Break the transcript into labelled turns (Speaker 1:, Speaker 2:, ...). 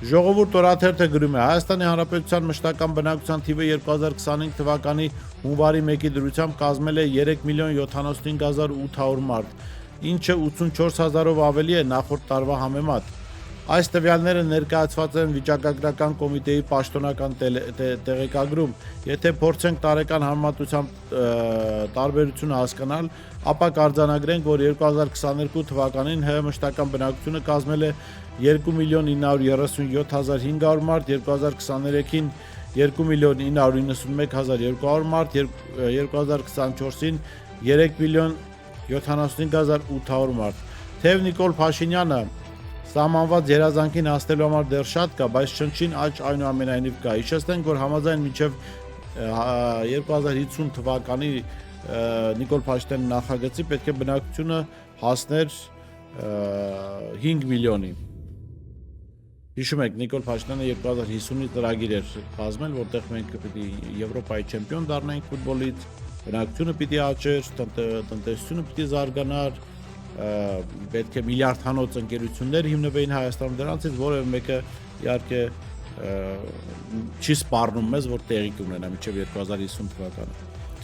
Speaker 1: Ժողովուրդ օրաթերթը գրում է Հայաստանի Հանրապետության մշտական բնակչության թիվը 2025 թվականի հունվարի 1-ի դրությամբ կազմել է 3,075,800 մարդ, ինչը 84,000-ով ավելի է նախորդ տարվա համեմատ։ Այս տվյալները ներկայացված են վիճակագրական կոմիտեի պաշտոնական տեղեկագրում։ Եթե փորձենք տարեկան համեմատությամբ տարբերությունը հասկանալ, ապա կարձանագրենք, որ 2022 թվականին ՀՀ մշտական բնակչությունը կազմել է 2,937,500 մարդ, 2023-ին 2,991,200 մարդ, 2024-ին 3,075,800 մարդ։ Թեև Նիկոլ Փաշինյանը սահմանված երազանքին հասնելու համար դեռ շատ կա, բայց շնչին աճ այնուամենայնիվ կա։ Հիշեցնենք, որ համաձայն մինչև 2050 թվականի Նիկոլ Փաշինյանի նախագծի պետք է բնակչությունը հասներ 5 միլիոնի։ Հիշում եք, Նիկոլ Փաշինյանը 2050-ից ծրագիր էր կազմել, որտեղ մենք պիտի Եվրոպայի չեմպիոն դառնայինք ֆուտբոլից, բնակչությունը պիտի աճեր, տնտեսությունը պիտի զարգանար, պետք է միլիարդանոց ընկերություններ հիմնվեին Հայաստանում, դրանցից որևէ մեկը իհարկե չի սպառնում մեզ, որ տեղի կունենա մինչև 2050 թվականը։